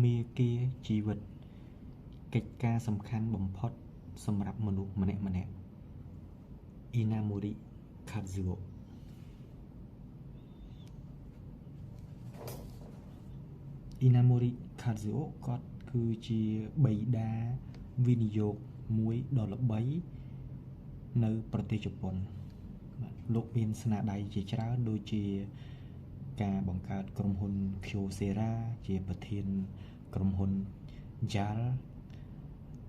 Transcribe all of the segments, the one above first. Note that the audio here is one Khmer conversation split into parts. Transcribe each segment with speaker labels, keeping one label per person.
Speaker 1: មេគាជីវិតកិច្ចការសំខាន់បំផុតសម្រាប់មនុស្សម្នាក់ៗ Inamori Kazuo Inamori Kazuo គាត់គឺជាបិតាវិនិយោគមួយដ៏ល្បីនៅប្រទេសជប៉ុនលោកមានស្នាដៃជាច្រើនដូចជាការបង្កើតក្រុមហ៊ុន Kyocera ជាប្រធានក្រុមហ៊ុន JAL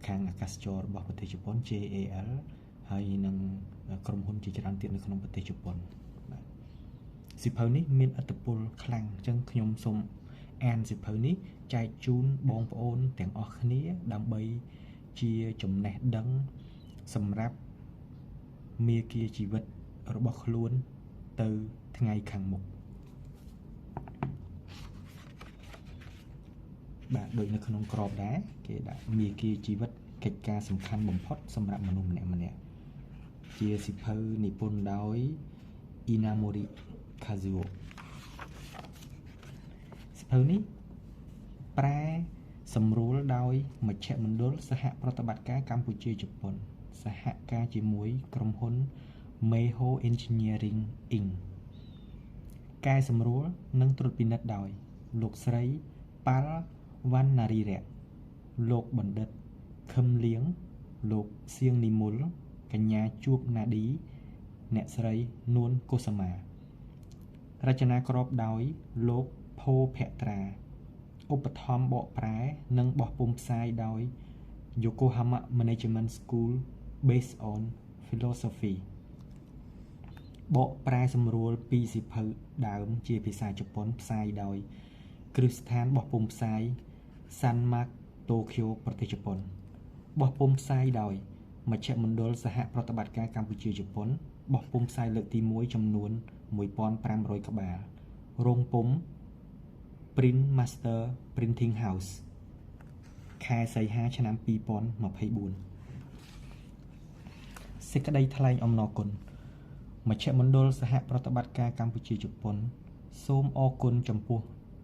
Speaker 1: ខាងអាកាសចររបស់ប្រទេសជប៉ុន JAL ហើយនឹងក្រុមហ៊ុនជាច្រើនទៀតនៅក្នុងប្រទេសជប៉ុនបាទសិភៅនេះមានឥទ្ធិពលខ្លាំងអញ្ចឹងខ្ញុំសូមអានសិភៅនេះចែកជូនបងប្អូនទាំងអស់គ្នាដើម្បីជាចំណេះដឹងសម្រាប់មាគ៌ាជីវិតរបស់ខ្លួនទៅថ្ងៃខាងមុខបាទដូចនៅក្នុងក្របដែរគេដាក់មាគ៌ាជីវិតកិច្ចការសំខាន់បំផុតសម្រាប់មនុស្សម្នាក់ៗជាសិភៅនិពន្ធដោយ Inamori Kazuo សិភៅនេះប្រែសម្រួលដោយមជ្ឈមណ្ឌលសហប្រតិបត្តិការកម្ពុជាជប៉ុនសហការជាមួយក្រុមហ៊ុន Meho Engineering Inc. កែសម្រួលនិងត្រួតពិនិត្យដោយលោកស្រីប៉ាល់វណ្ណារីរៈលោកបណ្ឌិតខឹមលៀងលោកសៀងនិមលកញ្ញាជួបណាឌីអ្នកស្រីនួនកុសមារចនាក្របដោយលោកភោភត្រាឧបត្ថម្ភបកប្រែនិងបោះពុម្ពផ្សាយដោយ Yokohama Management School Based on Philosophy បកប្រែសម្រួលពីសិភៅដើមជាភាសាជប៉ុនផ្សាយដោយគ្រឹះស្ថានបោះពុម្ពផ្សាយ Sanmak Tokyo ប្រទេសជប៉ុនបោះពុម្ពផ្សាយដោយមជ្ឈមណ្ឌលសហប្រតិបត្តិការកម្ពុជាជប៉ុនបោះពុម្ពផ្សាយលើកទី1ចំនួន 1500 ក្បាលរោងពុម្ព Print Master Printing House ខែសីហាឆ្នាំ 2024 សេចក្តីថ្លែងអំណរគុណមជ្ឈមណ្ឌលសហប្រតិបត្តិការកម្ពុជាជប៉ុនសូមអរគុណចំពោះ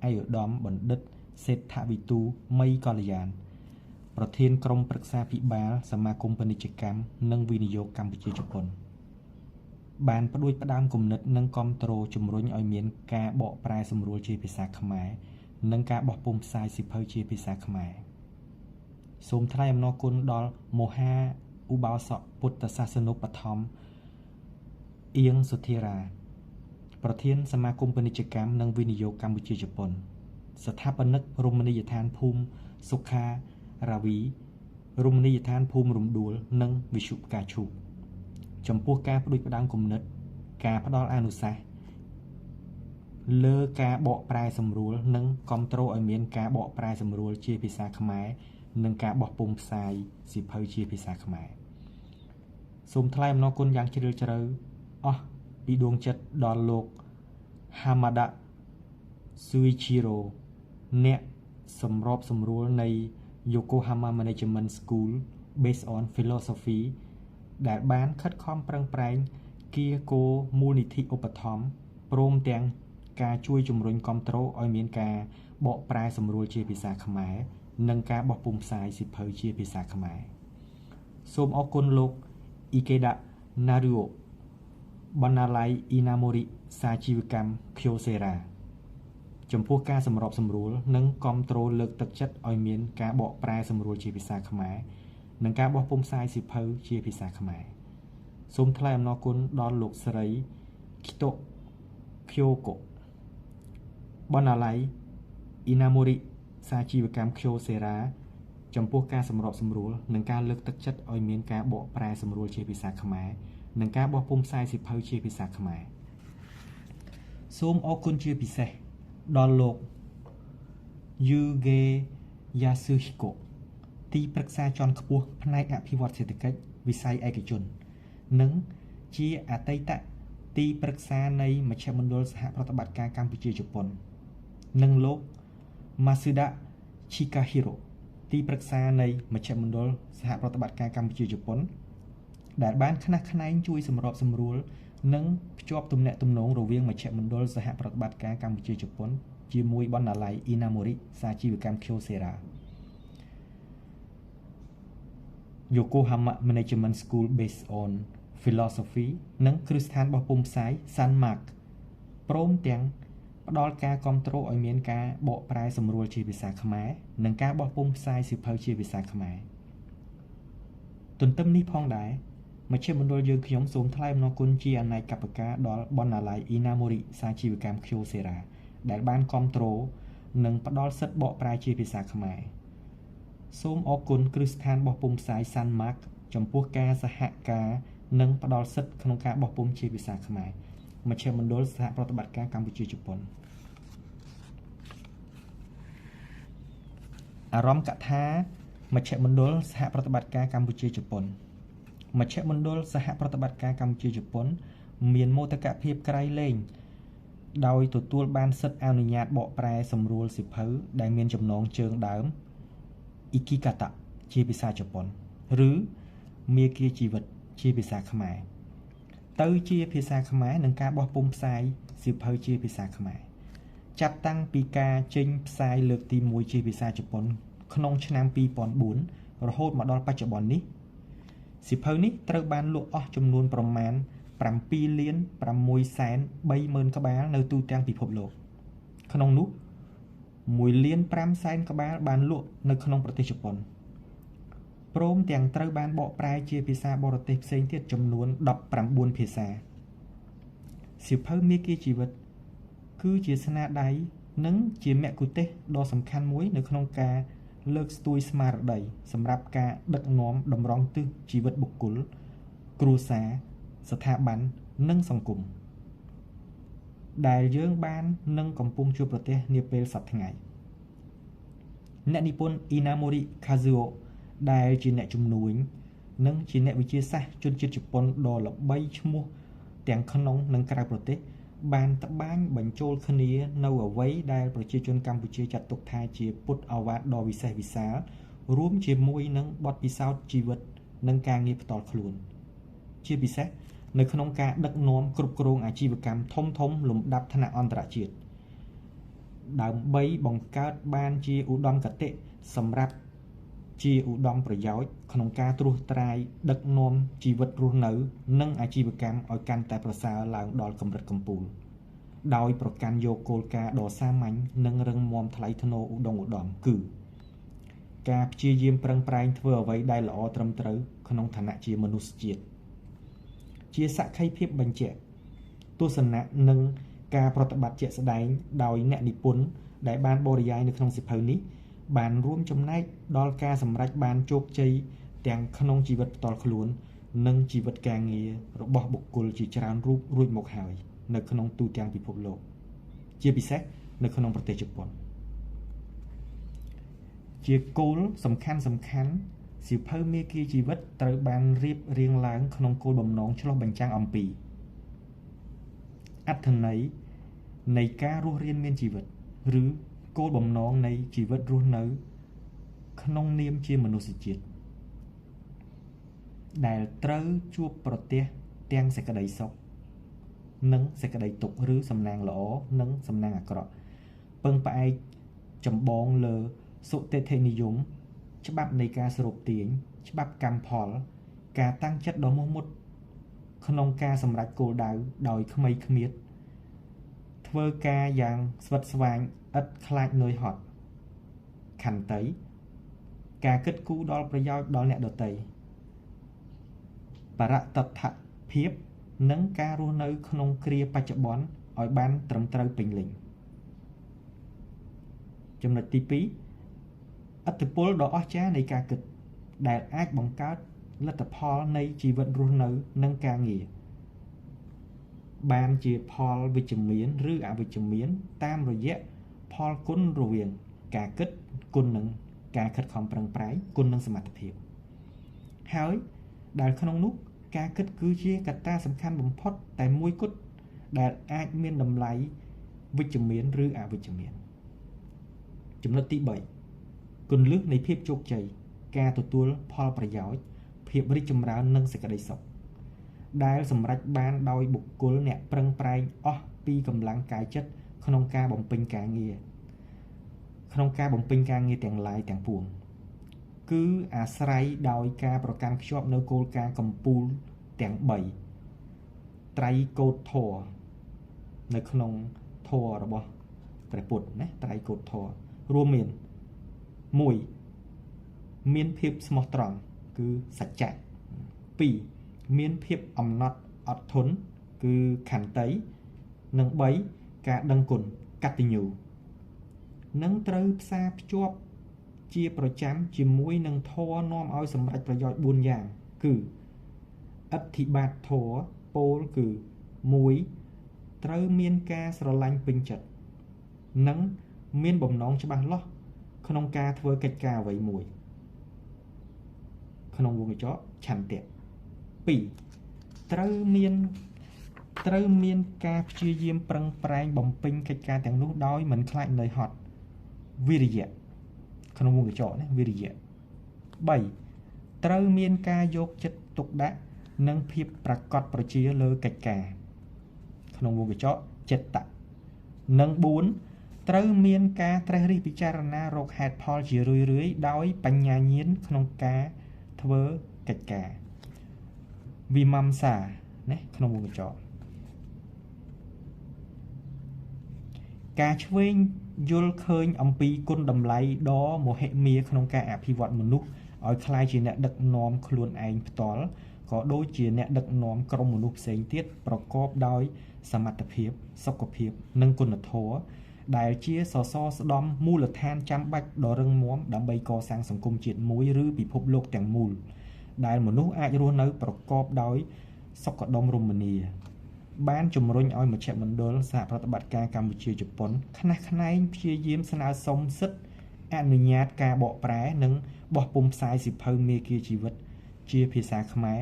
Speaker 1: ឯកឧត្តមបណ្ឌិតសេដ្ឋវិទូមីកល្យានប្រធានក្រុមប្រឹក្សាភិបាលសមាគមពាណិជ្ជកម្មនិងវិនិយោគកម្ពុជាជប៉ុនបានផ្ដួចផ្ដើមគំនិតនិងគាំទ្រជំរុញឲ្យមានការបកប្រែសម្រួលជាភាសាខ្មែរនិងការបោះពុម្ពផ្សាយសិភៅជាភាសាខ្មែរសូមថ្លែងអំណរគុណដល់មហាឧបោសកពុទ្ធសាសនូបត្ថម្ភអៀងសុធារាប្រធានសមាគមពាណិជ្ជកម្មនិងវិនិយោគកម្ពុជាជប៉ុនស្ថាបនិករមណីយដ្ឋានភូមិសុខារាវីរមណីយដ្ឋានភូមិរំដួលនិងវិទ្យុផ្កាឈូកចំពោះការផ្ដួចផ្ដើមគំនិតការផ្ដល់អនុសាសន៍លើការបកប្រែសម្រួលនិងគាំទ្រឲ្យមានការបកប្រែសម្រួលជាភាសាខ្មែរនិងការបោះពុម្ពផ្សាយសិភៅជាភាសាខ្មែរសូមថ្លែងអំណរគុណយ៉ាងជ្រាលជ្រៅអស់ពីដួងចិត្តដល់លោក Hamada Suichiro អ្នកសម្របសម្រួលនៃ Yokohama Management School Based on Philosophy ដែលបានខិតខំប្រឹងប្រែងគៀកោមូលនិធិឧបត្ថម្ភព្រមទាំងការជួយជំរុញគាំទ្រឲ្យមានការបកប្រែសម្រួលជាភាសាខ្មែរនិងការបោះពុម្ពផ្សាយសិភៅជាភាសាខ្មែរសូមអរគុណលោក Ikeda Naruo បណ្ណាល័យ Inamori សាជីវកម្ម Kyocera ចំពោះការសម្របសម្រួលនិងគាំទ្រលើកទឹកចិត្តឲ្យមានការបកប្រែសម្រួលជាភាសាខ្មែរនិងការបោះពុម្ពផ្សាយសិភៅជាភាសាខ្មែរសូមថ្លែងអំណរគុណដល់លោកស្រី Kito Kyoko បណ្ណាល័យ Inamori សាជីវកម្ម Kyocera ចំពោះការសម្របសម្រួលនិងការលើកទឹកចិត្តឲ្យមានការបកប្រែសម្រួលជាភាសាខ្មែរនិងការបោះពុម្ពផ្សាយសិភៅជាភាសាខ្មែរសូមអរគុណជាពិសេសដល់លោក Yuge Yasuhiko ទីប្រឹក្សាជាន់ខ្ពស់ផ្នែកអភិវឌ្ឍសេដ្ឋកិច្ចវិស័យឯកជននិងជាអតីតទីប្រឹក្សានៃមជ្ឈមណ្ឌលសហប្រតិបត្តិការកម្ពុជាជប៉ុននិងលោក Masuda Chikahiro ទីប្រឹក្សានៃមជ្ឈមណ្ឌលសហប្រតិបត្តិការកម្ពុជាជប៉ុនដែលបានខ្នះខ្នែងជួយសម្របសម្រួលនិងភ្ជាប់ទំនាក់ទំនងរវាងមជ្ឈមណ្ឌលសហប្រតិបត្តិការកម្ពុជាជប៉ុន ជាមួយបណ្ណាល័យ Inamori សាជីវកម្ម Kyocera Yokohama Management School based on philosophy និងគ្រឹះស្ថានរបស់ពុម្ពផ្សាយ Sanmak ព្រមទាំងផ្ដល់ការគាំទ្រឲ្យមានការបកប្រែសម្រួលជាភាសាខ្មែរនិងការបោះពុម្ពផ្សាយសៀវភៅជាភាសាខ្មែរទន្ទឹមនេះផងដែរមជ្ឈមណ្ឌលយើងខ្ញុំសូមថ្លែងអំណរគុណជាអនេកប្បការដល់បណ្ណាល័យ Inamori សាជីវកម្ម Kyocera ដែលបានគាំទ្រនិងផ្ដល់សិទ្ធិបកប្រែជាភាសាខ្មែរសូមអរគុណគ្រឹះស្ថានបោះពុម្ពផ្សាយ Sanmak ចំពោះការសហការនិងផ្ដល់សិទ្ធិក្នុងការបោះពុម្ពជាភាសាខ្មែរមជ្ឈមណ្ឌលសហប្រតិបត្តិការកម្ពុជាជប៉ុនអារម្មណ៍កថាមជ្ឈមណ្ឌលសហប្រតិបត្តិការកម្ពុជាជប៉ុនមជ្ឈមណ្ឌលសហប្រតិបត្តិការកម្ពុជាជប៉ុនមានមោទកភាពក្រៃលែងដោយទទួលបានសិទ្ធិអនុញ្ញាតបកប្រែសម្រួលសៀវភៅដែលមានចំណងជើងដើម Ikikata ជាភាសាជប៉ុនឬមាគ៌ាជីវិតជាភាសាខ្មែរទៅជាភាសាខ្មែរនិងការបោះពុម្ពផ្សាយសៀវភៅជាភាសាខ្មែរចាប់តាំងពីការចេញផ្សាយលើកទី1ជាភាសាជប៉ុនក្នុងឆ្នាំ2004រហូតមកដល់បច្ចុប្បន្ននេះសៀវភៅនេះត្រូវបានលក់អស់ចំនួនប្រមាណ 7,630,000 ក្បាលនៅទូទាំងពិភពលោកក្នុងនោះ 1,500,000 ក្បាលបានលក់នៅក្នុងប្រទេសជប៉ុនព្រមទាំងត្រូវបានបកប្រែជាភាសាបរទេសផ្សេងទៀតចំនួន19ភាសាសៀវភៅមាគ៌ាជីវិតគឺជាស្នាដៃនិងជាមគ្គុទ្ទេសក៍ដ៏សំខាន់មួយនៅក្នុងការលើកស្ទួយស្មារតីសម្រាប់ការដឹកនាំតម្រង់ទិសជីវិតបុគ្គលគ្រួសារស្ថាប័ននិងសង្គមដែលយើងបាននឹងកំពុងជួបប្រទះនាពេលសព្វថ្ងៃអ្នកនិពន្ធ Inamori Kazuo ដែលជាអ្នកជំនួញនិងជាអ្នកវិទ្យាសាស្ត្រជនជាតិជប៉ុនដ៏ល្បីឈ្មោះទាំងក្នុងនិងក្រៅប្រទេសបានត្បាញបញ្ចូលគ្នានៅអ្វីដែលប្រជាជនកម្ពុជាចាត់ទុកថាជាពុទ្ធឱវាទដ៏វិសេសវិសាលរួមជាមួយនឹងបទពិសោធន៍ជីវិតនិងការងារផ្ទាល់ខ្លួនជាពិសេសនៅក្នុងការដឹកនាំគ្រប់គ្រងអាជីវកម្មធំលំដាប់ថ្នាក់អន្តរជាតិដើម្បីបង្កើតបានជាឧត្តមគតិសម្រាប់ជាឧត្តមប្រយោជន៍ក្នុងការត្រួសត្រាយដឹកនាំជីវិតរស់នៅនិងអាជីវកម្មឲ្យកាន់តែប្រសើរឡើងដល់កម្រិតកំពូលដោយប្រកាន់យកគោលការណ៍ដ៏សាមញ្ញនិងរឹងមាំថ្លៃថ្នូរឧត្តមគឺការព្យាយាមប្រឹងប្រែងធ្វើអ្វីដែលល្អត្រឹមត្រូវក្នុងឋានៈជាមនុស្សជាតិជាសក្ខីភាពបញ្ជាក់ទស្សនៈនិងការប្រតិបត្តិជាក់ស្ដែងដោយអ្នកនិពន្ធដែលបានបរិយាយនៅក្នុងសៀវភៅនេះបានរួមចំណែកដល់ការសម្រេចបានជោគជ័យទាំងក្នុងជីវិតផ្ទាល់ខ្លួននិងជីវិតការងាររបស់បុគ្គលជាច្រើនរូបរួចមកហើយនៅក្នុងទូទាំងពិភពលោកជាពិសេសនៅក្នុងប្រទេសជប៉ុនជាគោលសំខាន់សៀវភៅមាគ៌ាជីវិតត្រូវបានរៀបរៀងឡើងក្នុងគោលបំណងឆ្លុះបញ្ចាំងអំពីអត្ថន័យនៃការរស់រានមានជីវិតឬគោលបំណងនៃជីវិតរស់នៅក្នុងនាមជាមនុស្សជាតិដែលត្រូវជួបប្រទះទាំងសេចក្តីសុខនិងសេចក្តីទុក្ខឬសំណាងល្អនិងសំណាងអាក្រក់ពឹងផ្អែកចម្បងលើសុទិដ្ឋិនិយមច្បាប់នៃការស្រូបទាញច្បាប់កម្មផលការតាំងចិត្តដ៏មោះមុតក្នុងការសម្រេចគោលដៅដោយខ្មៃខ្មៀតធ្វើការយ៉ាងស្វិតស្វាញឥតខ្លាចនឿយហត់ខន្តីការគិតគូរដល់ប្រយោជន៍ដល់អ្នកដទៃបរតដ្ឋភាពនិងការរស់នៅក្នុងគ្រាបច្ចុប្បន្នឲ្យបានត្រឹមត្រូវពេញលេញចំណុចទី2ឥទ្ធិពលដ៏អស្ចារ្យនៃការគិតដែលអាចបង្កើតលទ្ធផលនៃជីវិតរស់នៅនិងការងារបានជាផលវិជ្ជមានឬអវិជ្ជមានតាមរយៈផលគុណរវាងការគិតគុណនឹងការខិតខំប្រឹងប្រែងគុណនឹងសមត្ថភាពហើយដែលក្នុងនោះការគិតគឺជាកត្តាសំខាន់បំផុតតែមួយគត់ដែលអាចមានតម្លៃវិជ្ជមានឬអវិជ្ជមានចំណុចទី3គន្លឹះនៃភាពជោគជ័យការទទួលផលប្រយោជន៍ភាពរីកចម្រើននិងសេចក្តីសុខដែលសម្រេចបានដោយបុគ្គលអ្នកប្រឹងប្រែងអស់ពីកម្លាំងកាយចិត្ត ក្នុងការបំពេញការងារទាំងឡាយទាំងពួងគឺអាស្រ័យដោយការប្រកាន់ខ្ជាប់នៅគោលការណ៍កម្ពូលទាំង3ត្រៃកោដធម៌នៅក្នុងធម៌របស់ព្រះពុទ្ធណាត្រៃកោដធម៌រួមមាន1មានភាពស្មោះត្រង់គឺសច្ចៈ2មានភាពអំណត់អត់ធន់គឺខន្តីនិង3ការដឹងគុណកតញ្ញូនឹងត្រូវផ្សារភ្ជាប់ជាប្រចាំជាមួយនឹងធម៌នាំឲ្យសម្រេចប្រយោជន៍4យ៉ាងគឺអធិបាតធម៌ពោលគឺ1ត្រូវមានការស្រឡាញ់ពេញចិត្តនិងមានបំណងច្បាស់លាស់ក្នុងការធ្វើកិច្ចការអ្វីមួយក្នុងវងកញ្ចក់ឆន្ទៈ2ត្រូវមានការព្យាយាមប្រឹងប្រែងបំពេញកិច្ចការទាំងនោះដោយមិនខ្លាចនឿយហត់វិរិយៈក្នុងវងកញ្ចក់ណាវិរិយៈ3ត្រូវមានការយកចិត្តទុកដាក់និងភាពប្រកបប្រជាលើកិច្ចការក្នុងវងកញ្ចក់ចិត្តៈនិង4ត្រូវមានការត្រិះរិះពិចារណារកហេតុផលជារឿយៗដោយបញ្ញាញាណក្នុងការធ្វើកិច្ចការវិមម្សាណាក្នុងវងកញ្ចក់ការឆ្វេងយល់ឃើញអំពីគុណតម្លៃដ៏មហិមាក្នុងការអភិវឌ្ឍមនុស្សឲ្យក្លាយជាអ្នកដឹកនាំខ្លួនឯងផ្ទាល់ក៏ដូចជាអ្នកដឹកនាំក្រុមមនុស្សផ្សេងទៀតប្រកបដោយសមត្ថភាពសុខភាពនិងគុណធម៌ដែលជាសសរស្តម្ភមូលដ្ឋានចាំបាច់ដ៏រឹងមាំដើម្បីកសាងសង្គមជាតិមួយឬពិភពលោកទាំងមូលដែលមនុស្សអាចរស់នៅប្រកបដោយសុខដុមរមនាបានជំរុញឲ្យមជ្ឈមណ្ឌលសហប្រតិបត្តិការកម្ពុជាជប៉ុនខ្នះខ្នែងព្យាយាមស្នើសុំសិទ្ធិអនុញ្ញាតការបកប្រែនិងបោះពុម្ពផ្សាយសៀវភៅមាគ៌ាជីវិតជាភាសាខ្មែរ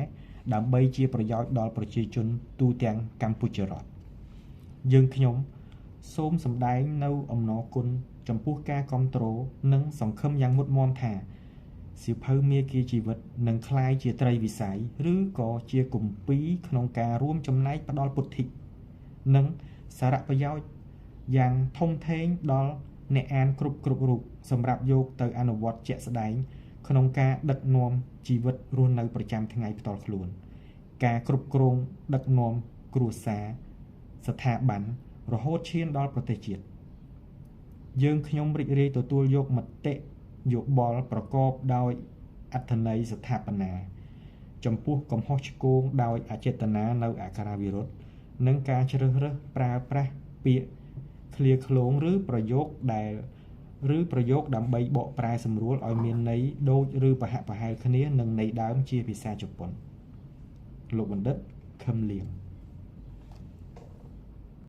Speaker 1: ដើម្បីជាប្រយោជន៍ដល់ប្រជាជនទូទាំងកម្ពុជារដ្ឋយើងខ្ញុំសូមសម្ដែងនៅអំណរគុណចំពោះការគាំទ្រនិងសង្ឃឹមយ៉ាងមុតមាំថាសៀវភៅមាគ៌ាជីវិតនឹងក្លាយជាត្រីវិស័យឬក៏ជាគម្ពីរក្នុងការរួមចំណែកផ្ដល់ពុទ្ធិនិងសារៈប្រយោជន៍យ៉ាងធំធេងដល់អ្នកអានគ្រប់រូបសម្រាប់យកទៅអនុវត្តជាក់ស្ដែងក្នុងការដឹកនាំជីវិតរស់នៅប្រចាំថ្ងៃផ្ទាល់ខ្លួនការគ្រប់គ្រងដឹកនាំគ្រួសារស្ថាប័នរហូតឈានដល់ប្រទេសជាតិយើងខ្ញុំរីករាយទទួលយកមតិយោបល់ប្រកបដោយអត្ថន័យស្ថាបនាចំពោះកំហុសឆ្គងដោយអចេតនានៅអក្ខរាវិរុទ្ធនិងការជ្រើសរើសប្រើប្រាស់ពាក្យឃ្លាឃ្លោងឬប្រយោគដើម្បីបកប្រែសម្រួលឲ្យមានន័យដូចឬប្រហាក់ប្រហែលគ្នានឹងន័យដើមជាភាសាជប៉ុនលោកបណ្ឌិតខឹមលៀង